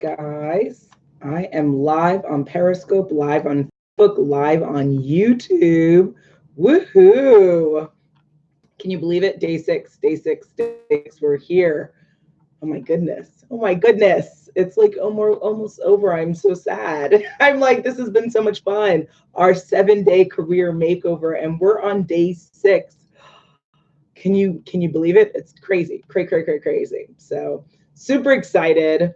Guys, I am live on Periscope, live on Facebook, live on YouTube. Woohoo! Can you believe it? Day six, day six, day six. We're here. Oh my goodness. Oh my goodness. It's like almost over. I'm so sad. I'm like, this has been so much fun. Our 7-day career makeover, and we're on day 6. Can you believe it? It's crazy, crazy. So super excited.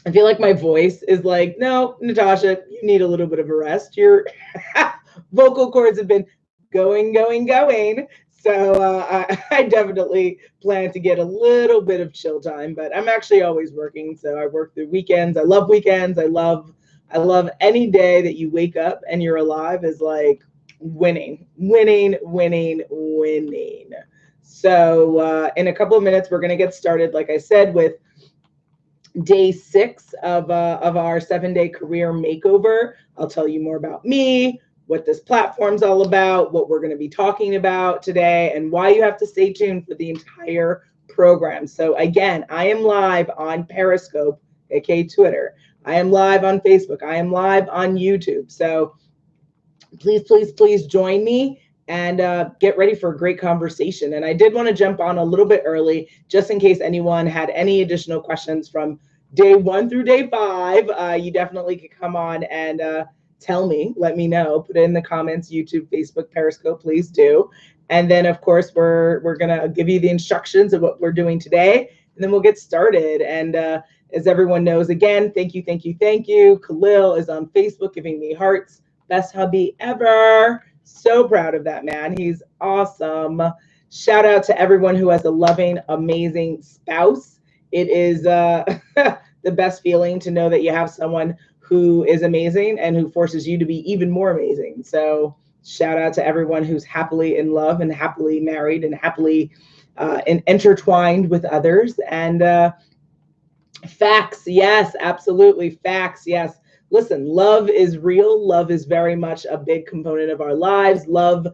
I feel like my voice is like, no, Natasha, you need a little bit of a rest. Your vocal cords have been going. So I definitely plan to get a little bit of chill time, but I'm actually always working. So I work through weekends. I love weekends. I love any day that you wake up and you're alive is like winning. So in a couple of minutes, we're going to get started, like I said, with day 6 of our 7-day career makeover. I'll tell you more about me, what this platform's all about, what we're going to be talking about today, and why you have to stay tuned for the entire program. So again, I am live on Periscope, aka Twitter. I am live on Facebook. I am live on YouTube. So please join me and get ready for a great conversation. And I did want to jump on a little bit early, just in case anyone had any additional questions from day 1 through day 5. You definitely could come on and tell me, let me know, put it in the comments, YouTube, Facebook, Periscope, please do. And then of course, we're gonna give you the instructions of what we're doing today, and then we'll get started. And as everyone knows, again, thank you. Khalil is on Facebook giving me hearts. Best hubby ever. So proud of that man. He's awesome. Shout out to everyone who has a loving, amazing spouse. It is the best feeling to know that you have someone who is amazing and who forces you to be even more amazing. So shout out to everyone who's happily in love and happily married and happily intertwined with others. And facts, yes, absolutely. Facts, yes. Listen, love is real. Love is very much a big component of our lives. Love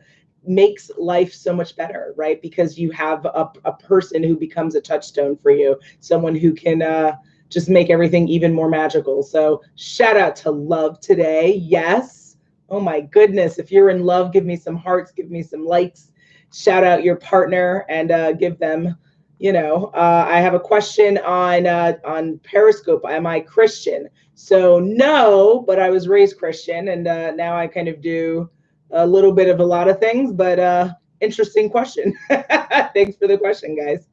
makes life so much better, right? Because you have a person who becomes a touchstone for you, someone who can just make everything even more magical. So shout out to love today. Yes. Oh my goodness. If you're in love, give me some hearts, give me some likes. Shout out your partner and give them, I have a question on Periscope. Am I Christian? So no, but I was raised Christian, and now I kind of do a little bit of a lot of things, but interesting question. Thanks for the question, guys.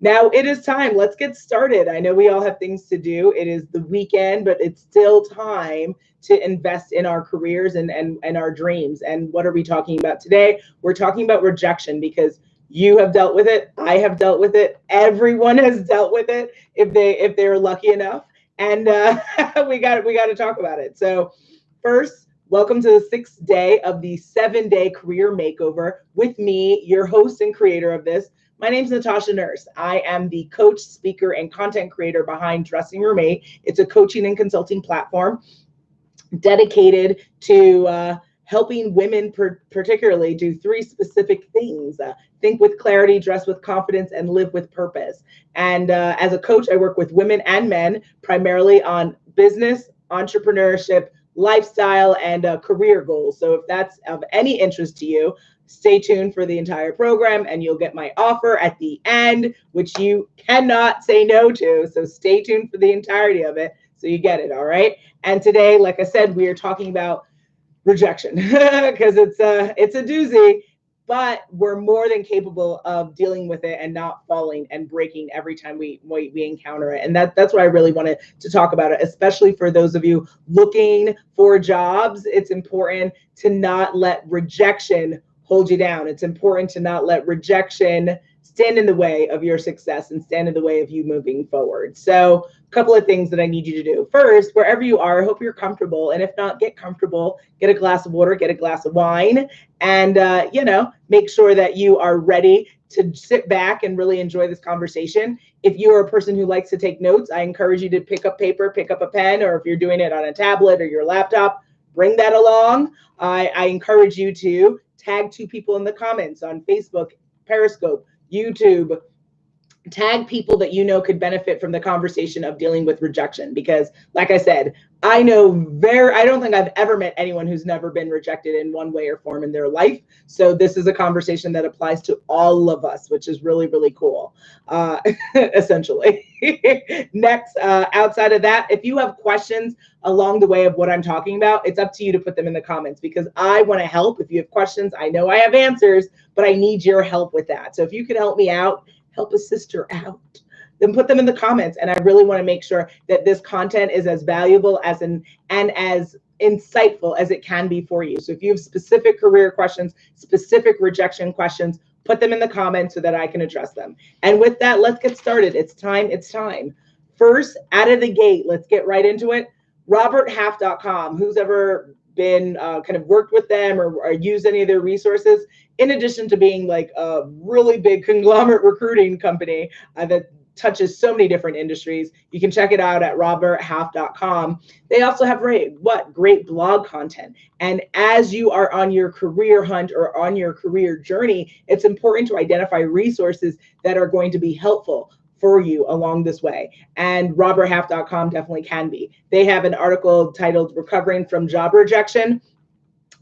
Now it is time. Let's get started. I know we all have things to do. It is the weekend, but it's still time to invest in our careers and our dreams. And what are we talking about today? We're talking about rejection, because you have dealt with it. I have dealt with it. Everyone has dealt with it if they're lucky enough. And we got to talk about it. So first, welcome to the 6th day of the 7-day career makeover with me, your host and creator of this. My name is Natasha Nurse. I am the coach, speaker, and content creator behind Dressing Your Mate. It's a coaching and consulting platform dedicated to helping women particularly do 3 specific things. Think with clarity, dress with confidence, and live with purpose. And as a coach, I work with women and men primarily on business, entrepreneurship, lifestyle, and career goals. So if that's of any interest to you, stay tuned for the entire program and you'll get my offer at the end, which you cannot say no to. So stay tuned for the entirety of it so you get it, all right? And today, like I said, we are talking about rejection because it's a doozy, but we're more than capable of dealing with it and not falling and breaking every time we encounter it. And that's why I really wanted to talk about it, especially for those of you looking for jobs. It's important to not let rejection hold you down. It's important to not let rejection stand in the way of your success and stand in the way of you moving forward. So a couple of things that I need you to do. First, wherever you are, I hope you're comfortable. And if not, get comfortable, get a glass of water, get a glass of wine, and make sure that you are ready to sit back and really enjoy this conversation. If you're a person who likes to take notes, I encourage you to pick up paper, pick up a pen, or if you're doing it on a tablet or your laptop, bring that along. I encourage you to tag 2 people in the comments on Facebook, Periscope, YouTube, Tag people that you know could benefit from the conversation of dealing with rejection, because like I said, I don't think I've ever met anyone who's never been rejected in one way or form in their life. So this is a conversation that applies to all of us, which is really, really cool. Essentially. Next, outside of that, if you have questions along the way of what I'm talking about, it's up to you to put them in the comments, because I want to help. If you have questions, I know I have answers, but I need your help with that. So if you could help me out, help a sister out, then put them in the comments. And I really want to make sure that this content is as valuable and as insightful as it can be for you. So if you have specific career questions, specific rejection questions, put them in the comments so that I can address them. And with that, let's get started. It's time. First, out of the gate, let's get right into it. RobertHalf.com, who's ever been kind of worked with them or used any of their resources, in addition to being like a really big conglomerate recruiting company that touches so many different industries. You can check it out at roberthalf.com. They also have great blog content. And as you are on your career hunt or on your career journey, it's important to identify resources that are going to be helpful for you along this way. And roberthalf.com definitely can be. They have an article titled Recovering from Job Rejection.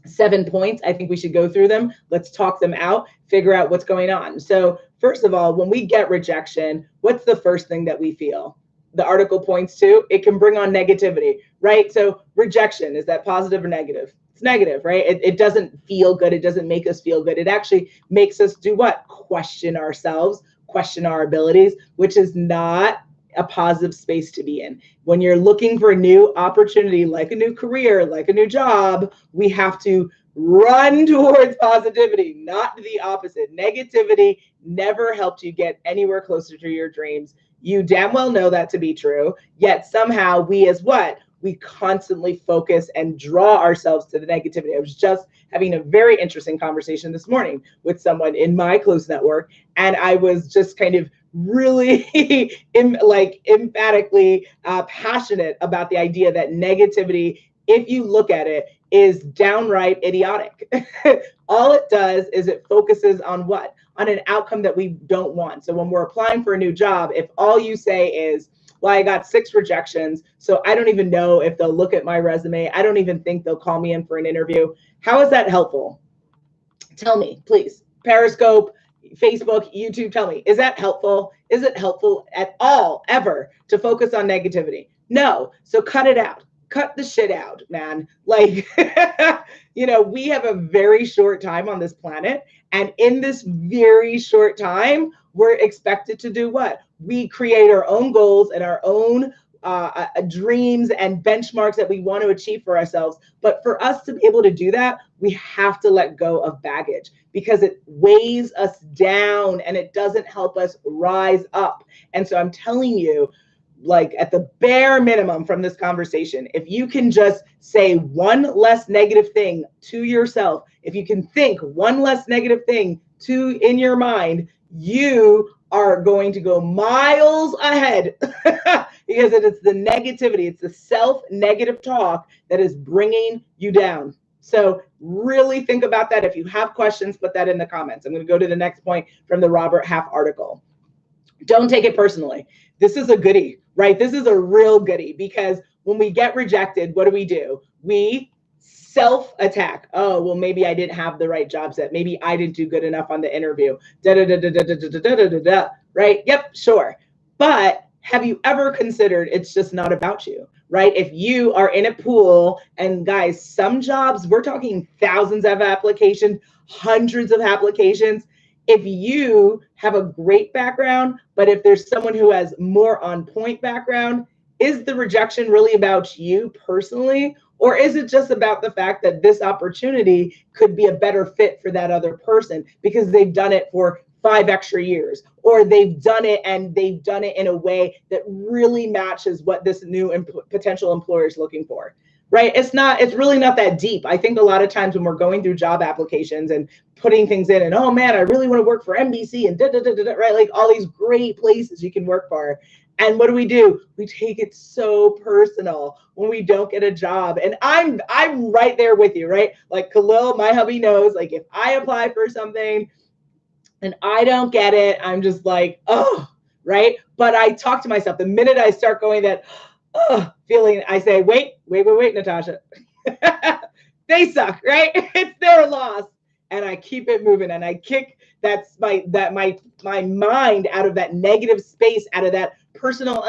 7 points. I think we should go through them. Let's talk them out, figure out what's going on. So first of all, when we get rejection, what's the first thing that we feel? The article points to, it can bring on negativity, right? So rejection, is that positive or negative? It's negative, right? It doesn't feel good. It doesn't make us feel good. It actually makes us do what? Question ourselves, question our abilities, which is not a positive space to be in. When you're looking for a new opportunity, like a new career, like a new job, we have to run towards positivity, not the opposite. Negativity never helped you get anywhere closer to your dreams. You damn well know that to be true, yet somehow we we constantly focus and draw ourselves to the negativity. I was just having a very interesting conversation this morning with someone in my close network, and I was just kind of really emphatically passionate about the idea that negativity, if you look at it, is downright idiotic. All it does is it focuses on what? On an outcome that we don't want. So when we're applying for a new job, if all you say is, well, I got 6 rejections, so I don't even know if they'll look at my resume. I don't even think they'll call me in for an interview. How is that helpful? Tell me, please. Periscope, Facebook, YouTube, tell me, is that helpful? Is it helpful at all, ever, to focus on negativity? No. So cut it out. Cut the shit out, man. Like, we have a very short time on this planet. And in this very short time, we're expected to do what? We create our own goals and our own dreams and benchmarks that we want to achieve for ourselves. But for us to be able to do that, we have to let go of baggage, because it weighs us down and it doesn't help us rise up. And so I'm telling you, like, at the bare minimum from this conversation, if you can just say one less negative thing to yourself, if you can think one less negative thing in your mind, you are going to go miles ahead because it is the negativity, it's the self-negative talk that is bringing you down. So really think about that. If you have questions, put that in the comments. I'm going to go to the next point from the Robert Half article. Don't take it personally. This is a goodie, right? This is a real goodie, because when we get rejected, what do? We self-attack. Oh, well, maybe I didn't have the right job set. Maybe I didn't do good enough on the interview. Right? Yep, sure. But have you ever considered it's just not about you, right? If you are in a pool, and guys, some jobs, we're talking thousands of applications, hundreds of applications. If you have a great background, but if there's someone who has more on point background, is the rejection really about you personally? Or is it just about the fact that this opportunity could be a better fit for that other person because they've done it for 5 extra years, or they've done it in a way that really matches what this new potential employer is looking for? Right? It's really not that deep. I think a lot of times when we're going through job applications and putting things in, and oh man, I really want to work for NBC and right? Like all these great places you can work for. And what do? We take it so personal when we don't get a job. And I'm right there with you, right? Like Khalil, my hubby, knows, like, if I apply for something and I don't get it, I'm just like, oh, right? But I talk to myself. The minute I start going that feeling, I say, wait, Natasha. They suck, right? It's their loss. And I keep it moving, and I kick my mind out of that negative space, out of that personal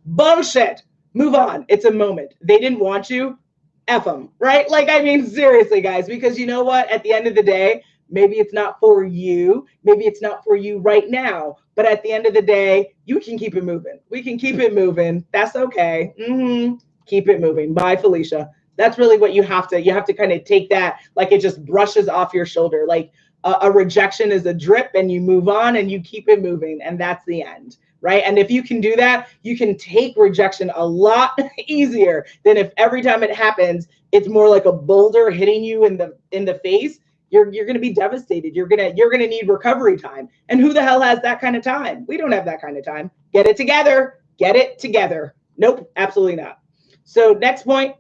bullshit. Move on. It's a moment. They didn't want you. F them, right? Like, I mean, seriously, guys, because you know what? At the end of the day, maybe it's not for you. Maybe it's not for you right now. But at the end of the day, you can keep it moving. We can keep it moving. That's okay. Keep it moving. Bye, Felicia. That's really what you have to kind of take that, like it just brushes off your shoulder. Like a rejection is a drip, and you move on and you keep it moving, and that's the end, right? And if you can do that, you can take rejection a lot easier than if every time it happens, it's more like a boulder hitting you in the face. You're going to be devastated. You're going to need recovery time. And who the hell has that kind of time? We don't have that kind of time. Get it together. Get it together. Nope, absolutely not. So next point,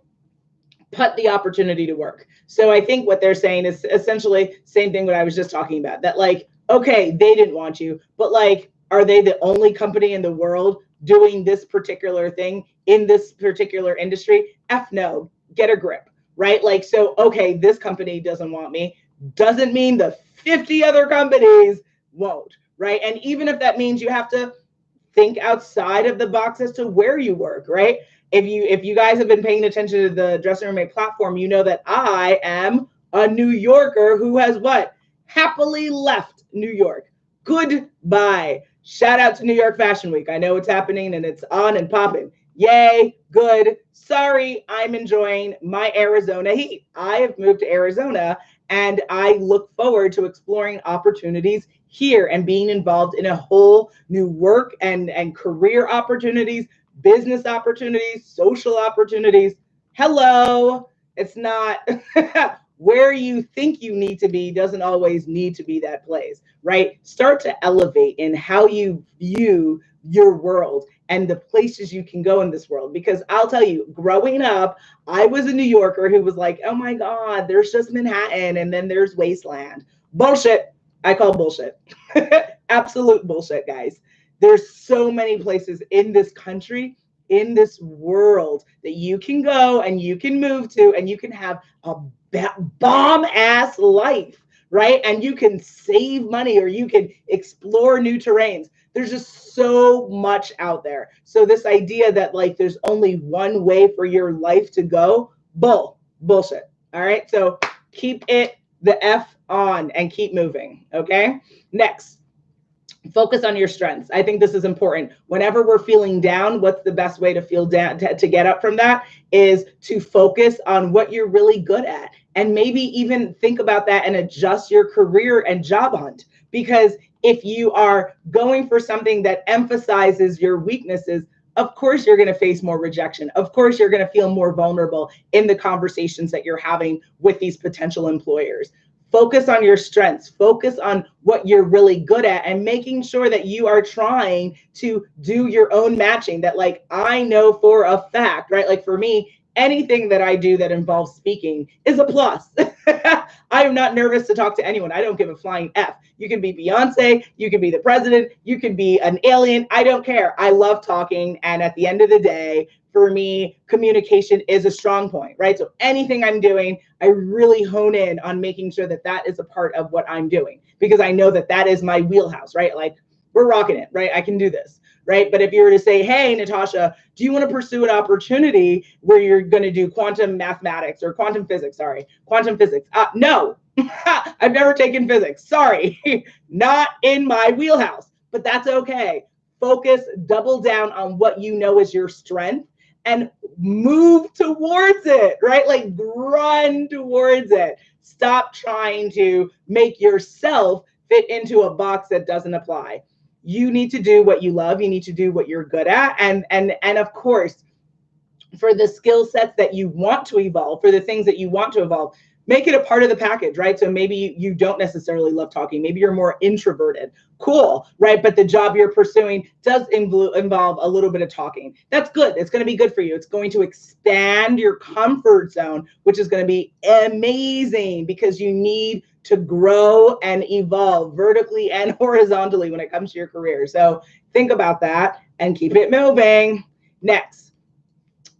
put the opportunity to work. So I think what they're saying is essentially same thing what I was just talking about, that like, okay, they didn't want you, but like, are they the only company in the world doing this particular thing in this particular industry? F no, get a grip, right? Like, so, okay, this company doesn't want me, doesn't mean the 50 other companies won't, right? And even if that means you have to think outside of the box as to where you work, right? If you guys have been paying attention to the Dressing Room Mate platform, you know that I am a New Yorker who has what? Happily left New York. Goodbye. Shout out to New York Fashion Week. I know it's happening and it's on and popping. Yay, good. Sorry, I'm enjoying my Arizona heat. I have moved to Arizona, and I look forward to exploring opportunities here and being involved in a whole new work and career opportunities, business opportunities, social opportunities. Hello. It's not where you think you need to be doesn't always need to be that place, right? Start to elevate in how you view your world and the places you can go in this world. Because I'll tell you, growing up, I was a New Yorker who was like, oh my God, there's just Manhattan and then there's Wasteland. Bullshit. I call bullshit. Absolute bullshit, guys. There's so many places in this country, in this world, that you can go and you can move to, and you can have a bomb ass life, right? And you can save money, or you can explore new terrains. There's just so much out there. So this idea that like there's only one way for your life to go, bullshit. All right. So keep it the F on and keep moving. Okay. Next, focus on your strengths. I think this is important. Whenever we're feeling down, what's the best way to feel down, to get up from that, is to focus on what you're really good at. And maybe even think about that and adjust your career and job hunt. Because if you are going for something that emphasizes your weaknesses, of course you're going to face more rejection. Of course you're going to feel more vulnerable in the conversations that you're having with these potential employers. Focus on your strengths, focus on what you're really good at, and making sure that you are trying to do your own matching. That like, I know for a fact, right? Like for me, anything that I do that involves speaking is a plus. I am not nervous to talk to anyone. I don't give a flying F. You can be Beyonce, you can be the president, you can be an alien. I don't care. I love talking. And at the end of the day, for me, communication is a strong point, right? So anything I'm doing, I really hone in on making sure that that is a part of what I'm doing, because I know that that is my wheelhouse, right? Like, we're rocking it, right? I can do this, right? But if you were to say, hey, Natasha, do you want to pursue an opportunity where you're going to do quantum physics? No, I've never taken physics. Sorry, not in my wheelhouse, but that's okay. Focus, double down on what you know is your strength, and move towards it, right? Like, run towards it. Stop trying to make yourself fit into a box that doesn't apply. You need to do what you love. You need to do what you're good at. And of course, for the skill sets that you want to evolve, for the things that you want to evolve, make it a part of the package, right? So maybe you don't necessarily love talking. Maybe you're more introverted. Cool, right? But the job you're pursuing does involve a little bit of talking. That's good. It's going to be good for you. It's going to expand your comfort zone, which is going to be amazing because you need to grow and evolve vertically and horizontally when it comes to your career. So think about that and keep it moving. Next,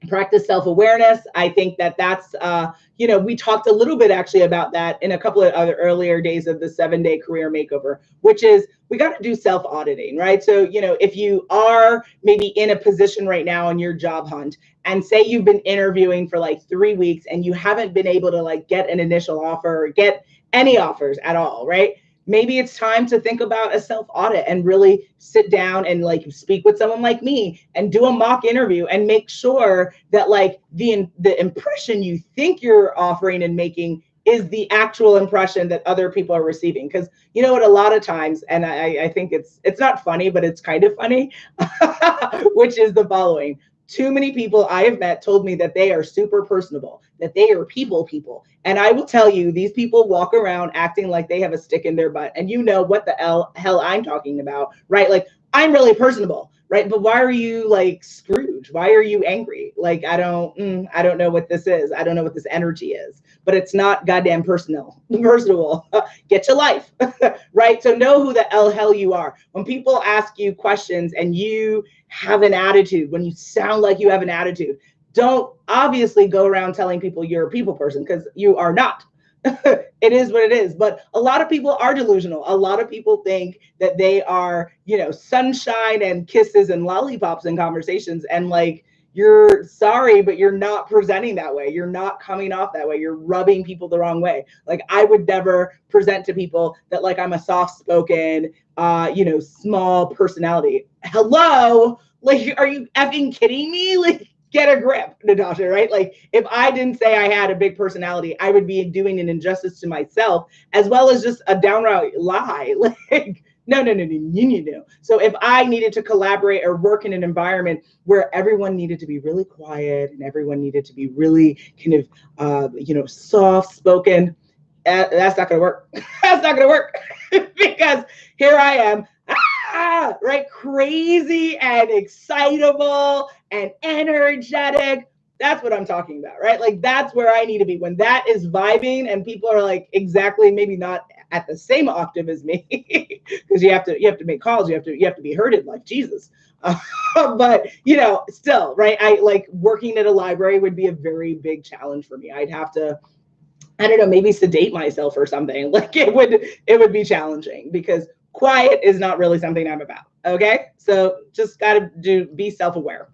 practice self-awareness. I think that's, we talked a little bit actually about that in a couple of other earlier days of the 7-day career makeover, which is we got to do self-auditing, right? So, if you are maybe in a position right now on your job hunt and say you've been interviewing for like 3 weeks and you haven't been able to like get an initial offer or get any offers at all, right? Maybe it's time to think about a self-audit and really sit down and like speak with someone like me and do a mock interview and make sure that like the impression you think you're offering and making is the actual impression that other people are receiving. Because you know what, a lot of times, and I think it's not funny, but it's kind of funny, which is the following. Too many people I have met told me that they are super personable, that they are people. And I will tell you, these people walk around acting like they have a stick in their butt. And you know what the hell I'm talking about, right? Like, I'm really personable, right? But why are you like Scrooge? Why are you angry? Like, I don't know what this is. I don't know what this energy is, but it's not goddamn personable. Get your life, right? So know who the hell you are. When people ask you questions and you have an attitude, when you sound like you have an attitude, don't obviously go around telling people you're a people person, because you are not. It is what it is. But a lot of people are delusional. A lot of people think that they are, sunshine and kisses and lollipops in conversations. And like, you're sorry, but you're not presenting that way. You're not coming off that way. You're rubbing people the wrong way. Like, I would never present to people that like I'm a soft-spoken, small personality. Hello? Like, are you effing kidding me? Like, get a grip, Natasha, right? Like, if I didn't say I had a big personality, I would be doing an injustice to myself, as well as just a downright lie. Like, no. So if I needed to collaborate or work in an environment where everyone needed to be really quiet and everyone needed to be really kind of, soft-spoken, that's not going to work. That's not going to work because here I am, right? Crazy and excitable and energetic. That's what I'm talking about, right? Like, that's where I need to be. When that is vibing and people are like exactly maybe not at the same octave as me, because you have to make calls, you have to be herded like Jesus. But still, right? I like working at a library would be a very big challenge for me. I'd have to, I don't know, maybe sedate myself or something. Like, it would be challenging because quiet is not really something I'm about. Okay, so just gotta be self-aware.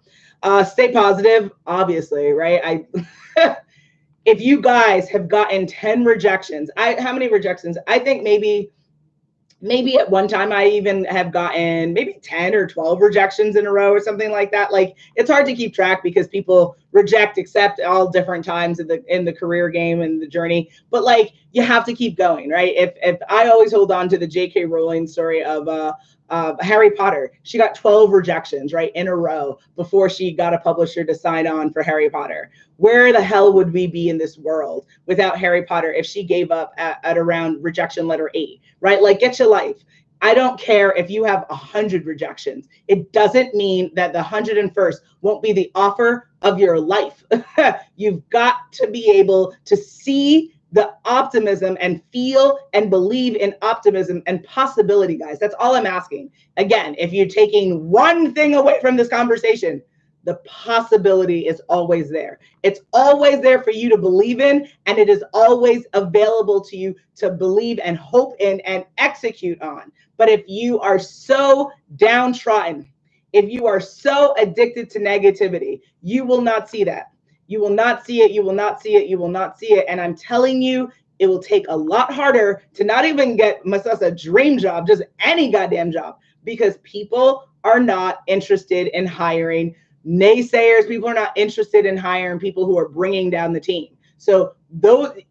Stay positive, obviously, right? If you guys have gotten 10 rejections, how many rejections? I think maybe at one time I even have gotten maybe 10 or 12 rejections in a row or something like that. Like, it's hard to keep track because people reject, accept all different times in the career game and the journey. But like, you have to keep going, right? If I always hold on to the J.K. Rowling story of Harry Potter. She got 12 rejections, right, in a row before she got a publisher to sign on for Harry Potter. Where the hell would we be in this world without Harry Potter if she gave up at around rejection letter 8, right? Like, get your life. I don't care if you have 100 rejections. It doesn't mean that the 101st won't be the offer of your life. You've got to be able to see the optimism and feel and believe in optimism and possibility, guys. That's all I'm asking. Again, if you're taking one thing away from this conversation, the possibility is always there. It's always there for you to believe in, and it is always available to you to believe and hope in and execute on. But if you are so downtrodden, if you are so addicted to negativity, you will not see that. You will not see it. You will not see it. You will not see it. And I'm telling you, it will take a lot harder to not even get myself a dream job, just any goddamn job, because people are not interested in hiring naysayers. People are not interested in hiring people who are bringing down the team. So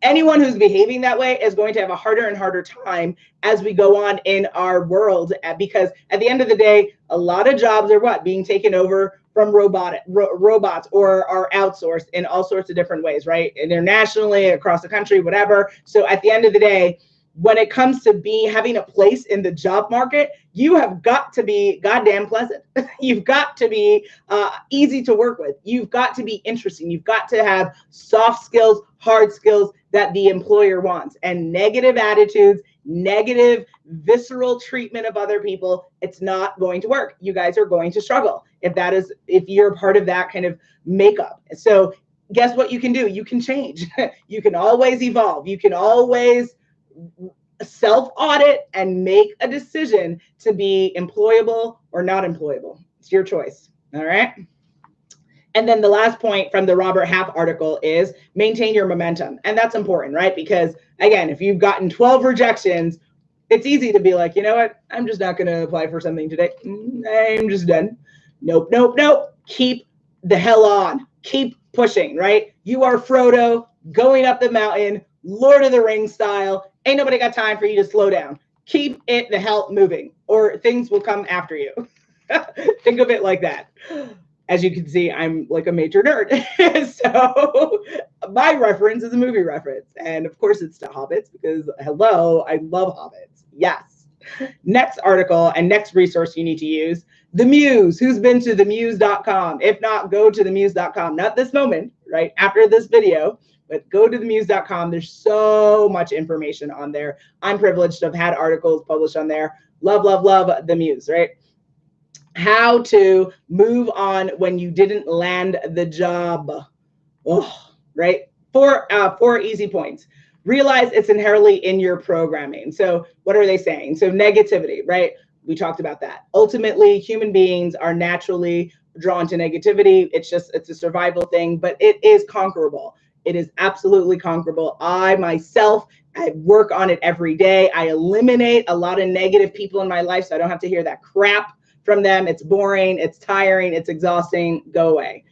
anyone who's behaving that way is going to have a harder and harder time as we go on in our world, because at the end of the day, a lot of jobs are being taken over from robots, or are outsourced in all sorts of different ways, right? Internationally, across the country, whatever. So at the end of the day, when it comes to having a place in the job market, you have got to be goddamn pleasant. You've got to be easy to work with. You've got to be interesting. You've got to have soft skills, hard skills that the employer wants. And negative attitudes, negative visceral treatment of other people, it's not going to work. You guys are going to struggle if you're part of that kind of makeup. So guess what you can do? You can change. You can always evolve. You can always self-audit and make a decision to be employable or not employable. It's your choice. All right. And then the last point from the Robert Half article is maintain your momentum. And that's important, right? Because again, if you've gotten 12 rejections, it's easy to be like, you know what? I'm just not going to apply for something today. I'm just done. Nope, nope, nope. Keep the hell on. Keep pushing, right? You are Frodo going up the mountain, Lord of the Rings style. Ain't nobody got time for you to slow down. Keep it the hell moving, or things will come after you. Think of it like that. As you can see, I'm like a major nerd. So my reference is a movie reference. And of course it's to Hobbits, because hello, I love Hobbits. Yes. Next article and next resource you need to use, The Muse. Who's been to themuse.com? If not, go to themuse.com. Not this moment, right? After this video, but go to themuse.com. There's so much information on there. I'm privileged to have had articles published on there. Love, love, love The Muse, right? How to move on when you didn't land the job. Oh, right? Four easy points. Realize it's inherently in your programming. So what are they saying? So negativity, right? We talked about that. Ultimately, human beings are naturally drawn to negativity. It's a survival thing, but it is conquerable. It is absolutely conquerable. I myself, I work on it every day. I eliminate a lot of negative people in my life so I don't have to hear that crap from them. It's boring, it's tiring, it's exhausting. Go away.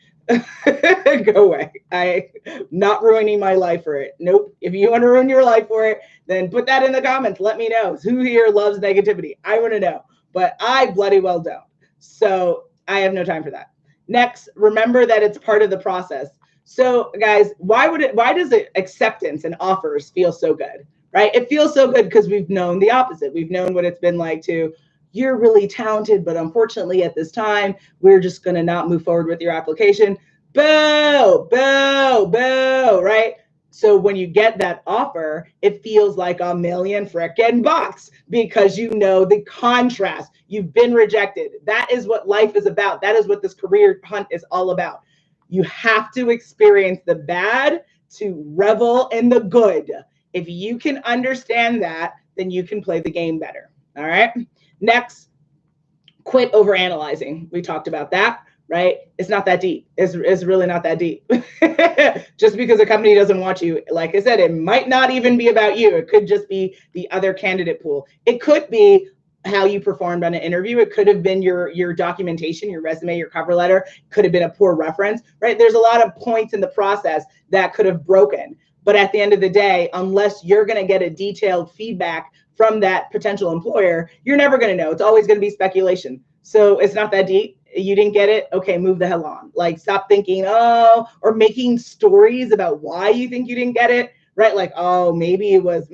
Go away. I'm not ruining my life for it. Nope. If you want to ruin your life for it, then put that in the comments. Let me know. Who here loves negativity? I want to know, but I bloody well don't. So I have no time for that. Next, remember that it's part of the process. So guys, why does acceptance and offers feel so good, right? It feels so good because we've known the opposite. We've known what it's been like to, you're really talented, but unfortunately at this time, we're just going to not move forward with your application. Boo, boo, boo, right? So when you get that offer, it feels like $1 million frickin' bucks, because you know the contrast. You've been rejected. That is what life is about. That is what this career hunt is all about. You have to experience the bad to revel in the good. If you can understand that, then you can play the game better. All right. Next, quit overanalyzing. We talked about that, right? It's not that deep. It's really not that deep. Just because a company doesn't want you, like I said, it might not even be about you. It could just be the other candidate pool. It could be how you performed on an interview. It could have been your documentation, your resume, your cover letter. Could have been a poor reference, right? There's a lot of points in the process that could have broken. But at the end of the day, unless you're going to get a detailed feedback from that potential employer, you're never going to know. It's always going to be speculation. So it's not that deep. You didn't get it. Okay, move the hell on. Like, stop thinking, oh, or making stories about why you think you didn't get it, right? Like, oh, maybe it was,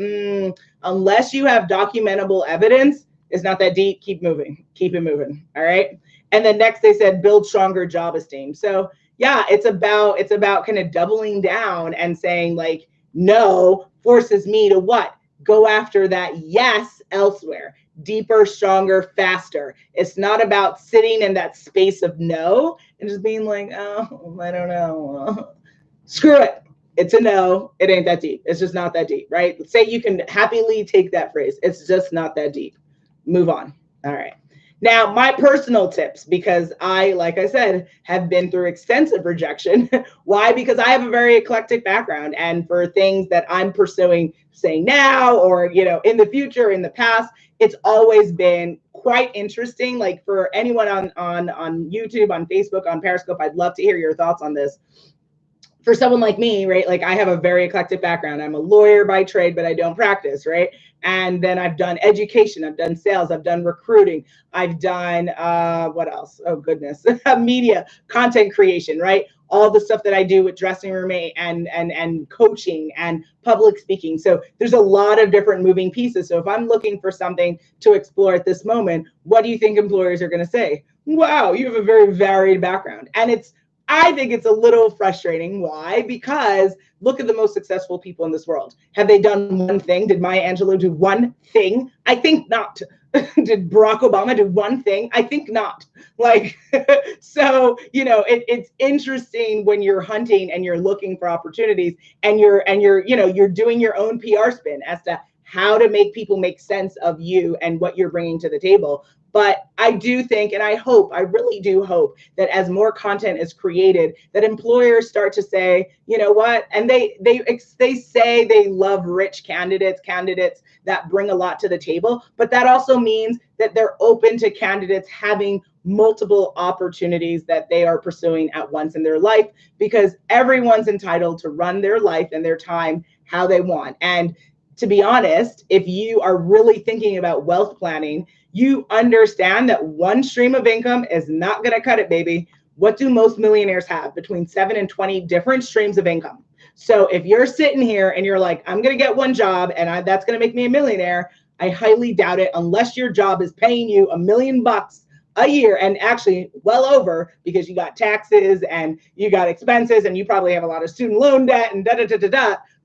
unless you have documentable evidence, it's not that deep. Keep moving. Keep it moving. All right. And then next they said build stronger job esteem. So yeah, it's about kind of doubling down and saying like, no forces me to what? Go after that yes elsewhere. Deeper, stronger, faster. It's not about sitting in that space of no and just being like, oh, I don't know. Screw it. It's a no. It ain't that deep. It's just not that deep, right? Say you can happily take that phrase. It's just not that deep. Move on. All right. Now, my personal tips, because I, like I said, have been through extensive rejection. Why? Because I have a very eclectic background, and for things that I'm pursuing, say now, or, you know, in the future, in the past, it's always been quite interesting. Like for anyone on YouTube, on Facebook, on Periscope, I'd love to hear your thoughts on this. for someone like me, right? Like I have a very eclectic background. I'm a lawyer by trade, but I don't practice, right? And then I've done education, I've done sales, I've done recruiting, I've done what else? Oh goodness, media, content creation, right? All the stuff that I do with dressing room and coaching and public speaking. So there's a lot of different moving pieces. So if I'm looking for something to explore at this moment, what do you think employers are going to say? Wow, you have a very varied background. And I think it's a little frustrating. Why? Because look at the most successful people in this world. Have they done one thing? Did Maya Angelou do one thing? I think not. Did Barack Obama do one thing? I think not. Like, so, it's interesting when you're hunting and you're looking for opportunities and you're doing your own PR spin as to how to make people make sense of you and what you're bringing to the table. But I do think, and I really do hope that as more content is created, that employers start to say, you know what? And they say they love rich candidates that bring a lot to the table, but that also means that they're open to candidates having multiple opportunities that they are pursuing at once in their life, because everyone's entitled to run their life and their time how they want. And to be honest, if you are really thinking about wealth planning, you understand that one stream of income is not going to cut it, baby. What do most millionaires have? Between 7 and 20 different streams of income. So if you're sitting here and you're like, I'm going to get one job and that's going to make me a millionaire, I highly doubt it, unless your job is paying you $1 million a year, and actually well over, because you got taxes and you got expenses and you probably have a lot of student loan debt and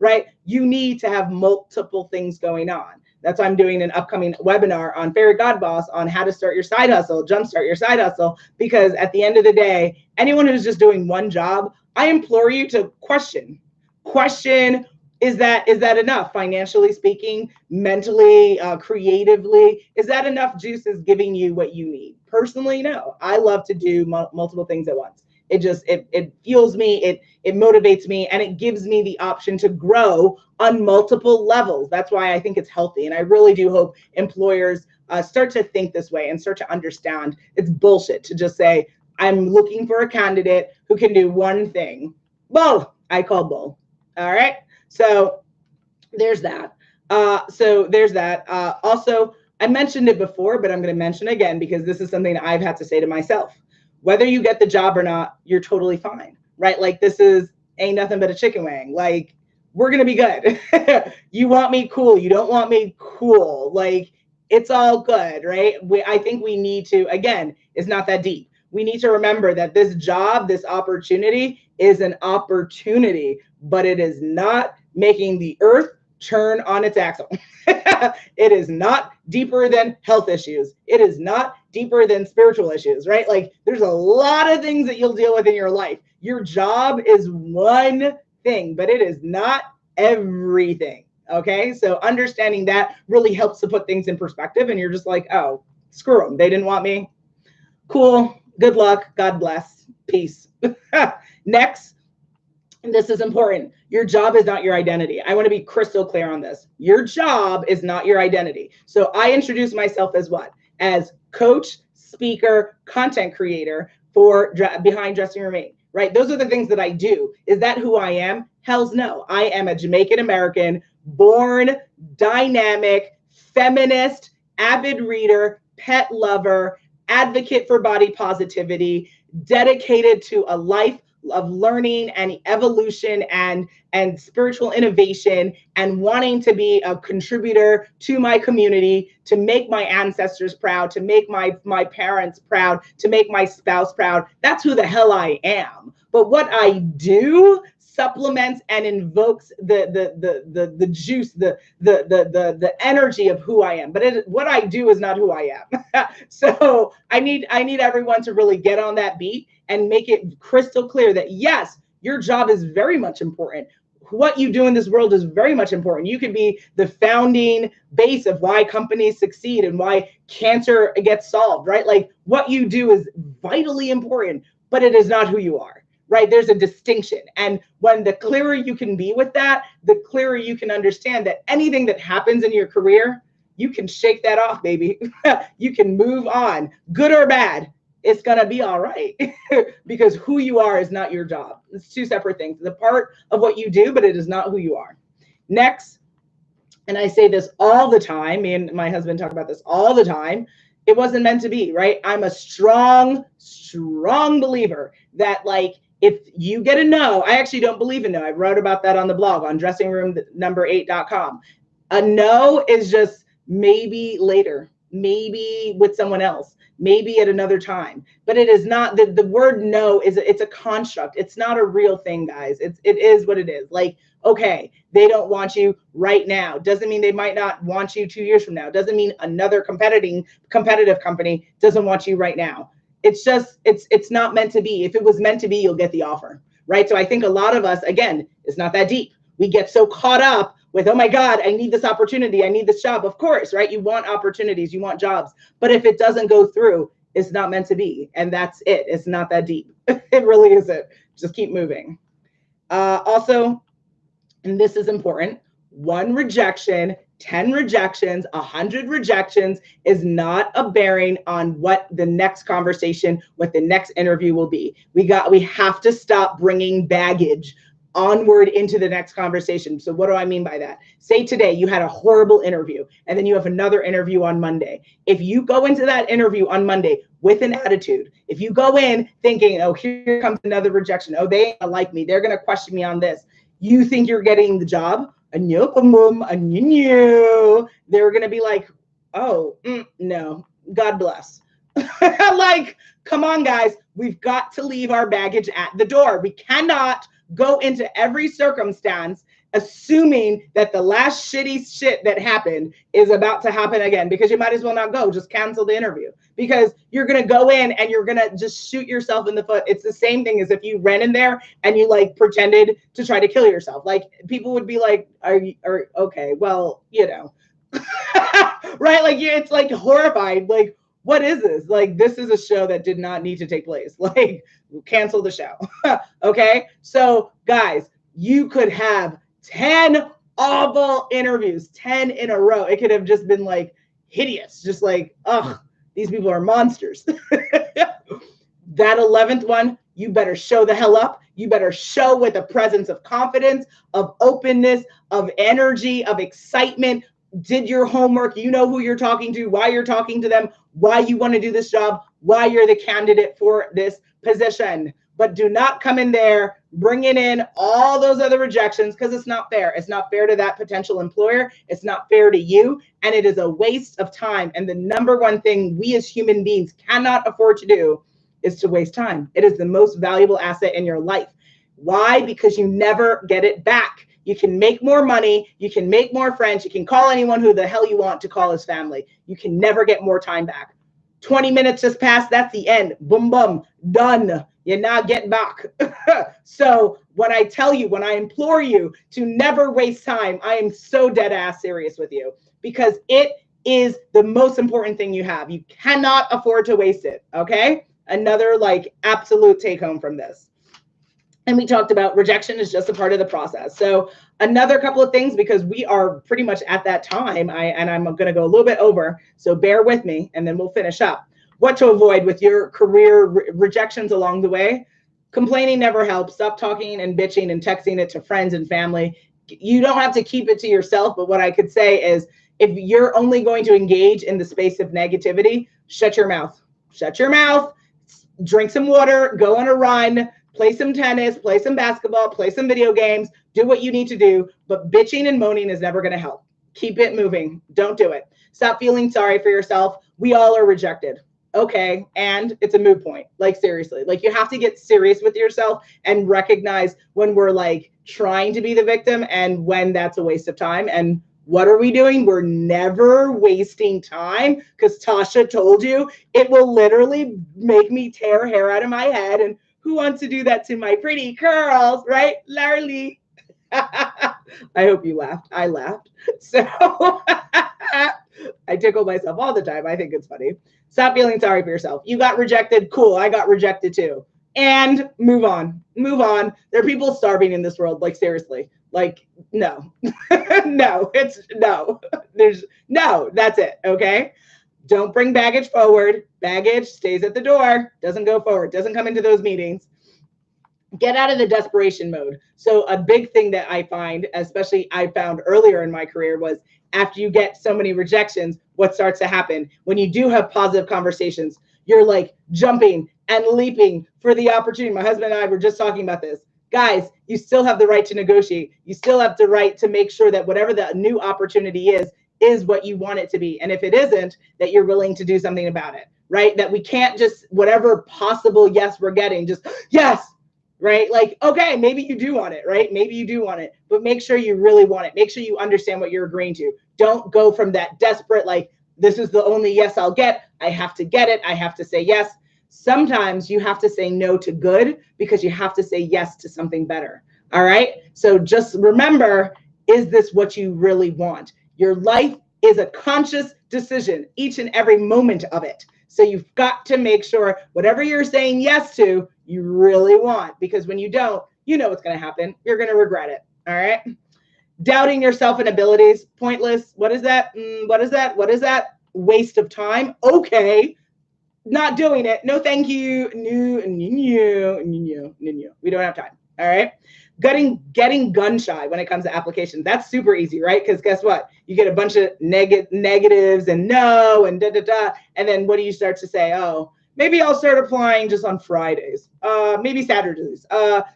right? You need to have multiple things going on. That's why I'm doing an upcoming webinar on Fairy God Boss on how to start your side hustle, jumpstart your side hustle, because at the end of the day, anyone who's just doing one job, I implore you to question, is that enough? Financially speaking, mentally, creatively, is that enough juices giving you what you need? Personally, no. I love to do multiple things at once. It fuels me, it motivates me, and it gives me the option to grow on multiple levels. That's why I think it's healthy. And I really do hope employers start to think this way and start to understand it's bullshit to just say, I'm looking for a candidate who can do one thing. Bull, I call bull. All right. So there's that. Also, I mentioned it before, but I'm going to mention it again because this is something that I've had to say to myself. Whether you get the job or not, you're totally fine, right? Like this ain't nothing but a chicken wing. Like we're going to be good. You want me? Cool. You don't want me? Cool. Like it's all good, right? I think we need to, again, it's not that deep. We need to remember that this job, this opportunity is an opportunity, but it is not making the earth turn on its axle. It is not deeper than health issues. It is not deeper than spiritual issues, right? Like there's a lot of things that you'll deal with in your life. Your job is one thing, but it is not everything. Okay. So understanding that really helps to put things in perspective. And you're just like, oh, screw them. They didn't want me. Cool. Good luck. God bless. Peace. Next. And this is important. Your job is not your identity. I want to be crystal clear on this. Your job is not your identity. So I introduce myself as what? As coach, speaker, content creator for Behind Dressing Room 8, right? Those are the things that I do. Is that who I am? Hell's no. I am a Jamaican American, born, dynamic, feminist, avid reader, pet lover, advocate for body positivity, dedicated to a life of learning and evolution and spiritual innovation, and wanting to be a contributor to my community, to make my ancestors proud, to make my parents proud, to make my spouse proud. That's who the hell I am. But what I do supplements and invokes the juice, the energy of who I am. But what I do is not who I am. So I need everyone to really get on that beat and make it crystal clear that yes, your job is very much important. What you do in this world is very much important. You could be the founding base of why companies succeed and why cancer gets solved, right? Like what you do is vitally important, but it is not who you are, right? There's a distinction. And when the clearer you can be with that, the clearer you can understand that anything that happens in your career, you can shake that off, baby. You can move on, good or bad. it's going to be all right because who you are is not your job. It's two separate things. It's a part of what you do, but it is not who you are. Next, and I say this all the time, me and my husband talk about this all the time, it wasn't meant to be, right? I'm a strong believer that, like, if you get a no, I actually don't believe in no. I wrote about that on the blog on dressingroom8.com. A no is just maybe later, maybe with someone else, maybe at another time. But it is not, the word no is, it's a construct. It's not a real thing, guys. It is what it is. Like, okay, they don't want you right now. Doesn't mean they might not want you 2 years from now. Doesn't mean another competitive company doesn't want you right now. It's just, it's not meant to be. If it was meant to be, you'll get the offer, right? So I think a lot of us, again, it's not that deep. We get so caught up with, oh my God, I need this opportunity. I need this job. Of course, right? You want opportunities, you want jobs. But if it doesn't go through, it's not meant to be. And that's it. It's not that deep. It really isn't. Just keep moving. Also, and this is important, 1 rejection, 10 rejections, 100 rejections is not a bearing on what the next conversation, what the next interview will be. We have to stop bringing baggage onward into the next conversation. So what do I mean by that? Say today you had a horrible interview and then you have another interview on Monday. If you go into that interview on Monday with an attitude, if you go in thinking, oh, here comes another rejection, oh, they ain't gonna like me, they're gonna question me on this, you think you're getting the job, they're gonna be like, oh, no, God bless. Like, come on, guys, we've got to leave our baggage at the door. We cannot go into every circumstance assuming that the last shitty shit that happened is about to happen again, because you might as well not go. Just cancel the interview, because you're going to go in and you're going to just shoot yourself in the foot. It's the same thing as if you ran in there and you like pretended to try to kill yourself. Like, people would be like, are okay, well, you know, right? Like, it's like horrified. Like, what is this? Like, this is a show that did not need to take place. Like, cancel the show. Okay. So guys, you could have 10 awful interviews, 10 in a row. It could have just been like hideous. Just like, ugh, these people are monsters. That 11th one, you better show the hell up. You better show with a presence of confidence, of openness, of energy, of excitement. Did your homework. You know who you're talking to, why you're talking to them, why you want to do this job, why you're the candidate for this position. But do not come in there bringing in all those other rejections, because it's not fair. It's not fair to that potential employer. It's not fair to you. And it is a waste of time. And the number one thing we as human beings cannot afford to do is to waste time. It is the most valuable asset in your life. Why? Because you never get it back. You can make more money. You can make more friends. You can call anyone who the hell you want to call his family. You can never get more time back. 20 minutes just passed. That's the end. Boom, boom, done. You're not getting back. So when I tell you, when I implore you to never waste time, I am so dead ass serious with you, because it is the most important thing you have. You cannot afford to waste it. Okay. Another like absolute take home from this. And we talked about rejection is just a part of the process. So another couple of things, because we are pretty much at that time, I'm going to go a little bit over, so bear with me and then we'll finish up. What to avoid with your career rejections along the way. Complaining never helps. Stop talking and bitching and texting it to friends and family. You don't have to keep it to yourself, but what I could say is, if you're only going to engage in the space of negativity, shut your mouth. Shut your mouth, drink some water, go on a run, play some tennis, play some basketball, play some video games, do what you need to do, but bitching and moaning is never going to help. Keep it moving. Don't do it. Stop feeling sorry for yourself. We all are rejected. Okay. And it's a moot point. Like, seriously, like, you have to get serious with yourself and recognize when we're like trying to be the victim and when that's a waste of time. And what are we doing? We're never wasting time, because Tasha told you it will literally make me tear hair out of my head. And who wants to do that to my pretty curls, right, Larly? I hope you laughed. I laughed. So I tickle myself all the time. I think it's funny. Stop feeling sorry for yourself. You got rejected. Cool. I got rejected too. And move on. Move on. There are people starving in this world. Like, seriously. Like, no. No. It's no. There's no. That's it. Okay. Don't bring baggage forward. Baggage stays at the door, doesn't go forward, doesn't come into those meetings. Get out of the desperation mode. So a big thing that I find, especially I found earlier in my career, was after you get so many rejections, what starts to happen when you do have positive conversations, you're like jumping and leaping for the opportunity. My husband and I were just talking about this. Guys, you still have the right to negotiate. You still have the right to make sure that whatever the new opportunity is what you want it to be. And if it isn't, that you're willing to do something about it, right? That we can't just, whatever possible yes we're getting, just yes, right? Like, okay, maybe you do want it, right? Maybe you do want it, but make sure you really want it. Make sure you understand what you're agreeing to. Don't go from that desperate, like, this is the only yes I'll get. I have to get it. I have to say yes. Sometimes you have to say no to good because you have to say yes to something better. All right. So just remember, is this what you really want? Your life is a conscious decision, each and every moment of it. So you've got to make sure whatever you're saying yes to, you really want, because when you don't, you know what's going to happen. You're going to regret it. All right. Doubting yourself and abilities, pointless. What is that? What is that? What is that? Waste of time. Okay. Not doing it. No, thank you. No. We don't have time. All right. Getting gun shy when it comes to applications. That's super easy, right? Because guess what? You get a bunch of negatives and no and da. And then what do you start to say? Oh, maybe I'll start applying just on Fridays. Maybe Saturdays.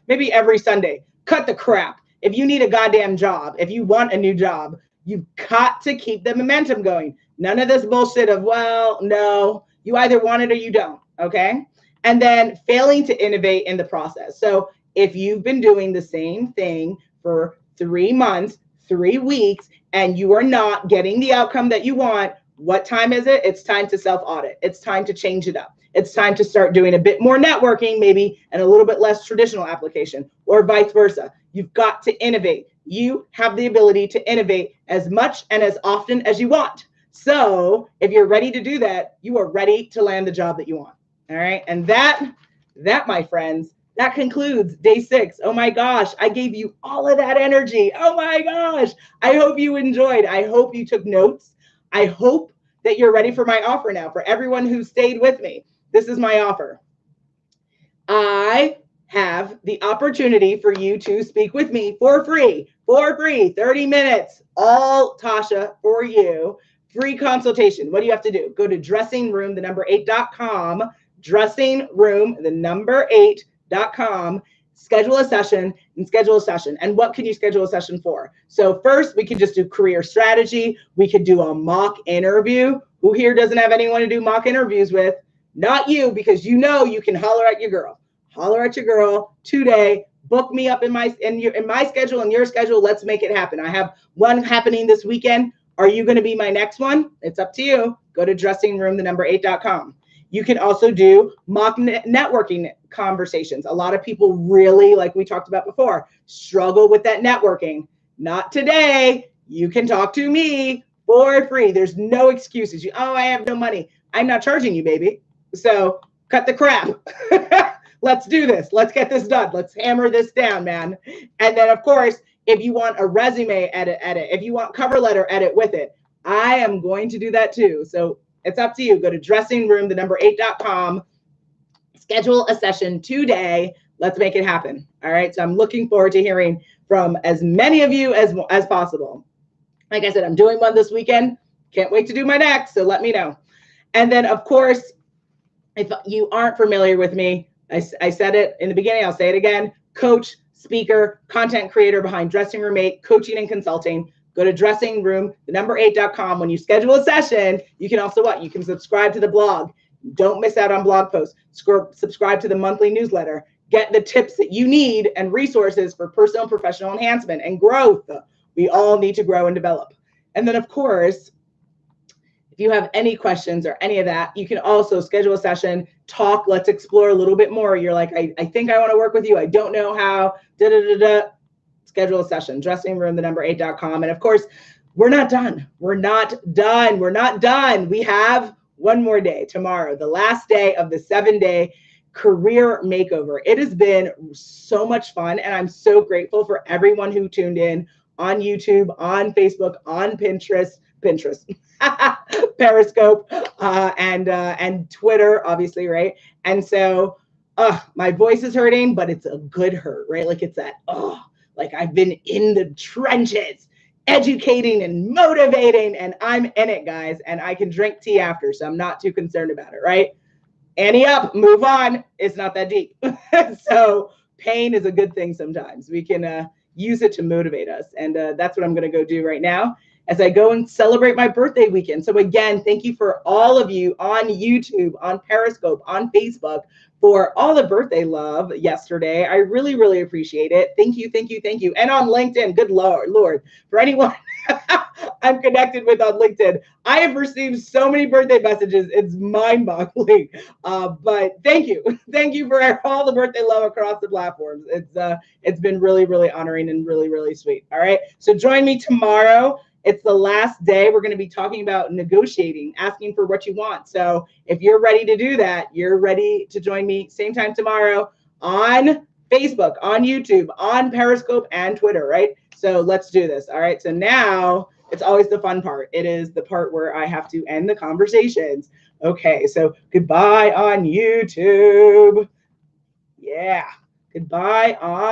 Maybe every Sunday. Cut the crap. If you need a goddamn job, if you want a new job, you've got to keep the momentum going. None of this bullshit of, well, no, you either want it or you don't. Okay. And then failing to innovate in the process. So if you've been doing the same thing for 3 months, 3 weeks, and you are not getting the outcome that you want, what time is it? It's time to self-audit. It's time to change it up. It's time to start doing a bit more networking, maybe, and a little bit less traditional application, or vice versa. You've got to innovate. You have the ability to innovate as much and as often as you want. So if you're ready to do that, you are ready to land the job that you want. All right. And that, my friends, that concludes day 6. Oh my gosh, I gave you all of that energy. Oh my gosh. I hope you enjoyed. I hope you took notes. I hope that you're ready for my offer now. For everyone who stayed with me, this is my offer. I have the opportunity for you to speak with me for free, 30 minutes, all Tasha for you, free consultation. What do you have to do? Go to dressingroom8.com, dressingroom8.com, schedule a session. And what can you schedule a session for? So first, we can just do career strategy. We could do a mock interview. Who here doesn't have anyone to do mock interviews with? Not you, because you know you can holler at your girl. Holler at your girl today. Book me up in my schedule and your schedule. Let's make it happen. I have one happening this weekend. Are you going to be my next one? It's up to you. Go to dressingroom8.com. You can also do mock networking conversations. A lot of people really, like we talked about before, struggle with that networking. Not today. You can talk to me for free. There's no excuses. I have no money. I'm not charging you, baby. So cut the crap. Let's do this. Let's get this done. Let's hammer this down, man. And then, of course, if you want a resume edit. If you want cover letter edit with it, I am going to do that too. So it's up to you. Go to dressingroom8.com. Schedule a session today. Let's make it happen. All right. So I'm looking forward to hearing from as many of you as possible. Like I said, I'm doing one this weekend. Can't wait to do my next. So let me know. And then, of course, if you aren't familiar with me, I said it in the beginning, I'll say it again. Coach, speaker, content creator behind Dressing Room 8, coaching and consulting. Go to dressingroom8.com. When you schedule a session, you can also what? You can subscribe to the blog. Don't miss out on blog posts. Subscribe to the monthly newsletter. Get the tips that you need and resources for personal and professional enhancement and growth. We all need to grow and develop. And then, of course, if you have any questions or any of that, you can also schedule a session, talk, let's explore a little bit more. You're like, I think I want to work with you. I don't know how, Schedule a session, dressingroom8.com. And of course, we're not done. We're not done. We have one more day tomorrow, the last day of the 7-day career makeover. It has been so much fun. And I'm so grateful for everyone who tuned in on YouTube, on Facebook, on Pinterest, Pinterest, Periscope, and Twitter, obviously, right? And so, my voice is hurting, but it's a good hurt, right? Like it's that, like I've been in the trenches, educating and motivating, and I'm in it, guys. And I can drink tea after, so I'm not too concerned about it, right? Ante up, move on. It's not that deep. So pain is a good thing sometimes. We can use it to motivate us. And that's what I'm going to go do right now as I go and celebrate my birthday weekend. So again, thank you for all of you on YouTube, on Periscope, on Facebook for all the birthday love yesterday. I really, really appreciate it. Thank you, thank you, thank you. And on LinkedIn, good Lord, for anyone I'm connected with on LinkedIn, I have received so many birthday messages. It's mind-boggling. But thank you. Thank you for all the birthday love across the platforms. It's been really, really honoring and really, really sweet. All right. So join me tomorrow. It's the last day. We're going to be talking about negotiating, asking for what you want. So if you're ready to do that, you're ready to join me same time tomorrow on Facebook, on YouTube, on Periscope, and Twitter, right? So let's do this. All right. So now it's always the fun part. It is the part where I have to end the conversations. Okay. So goodbye on YouTube. Yeah. Goodbye on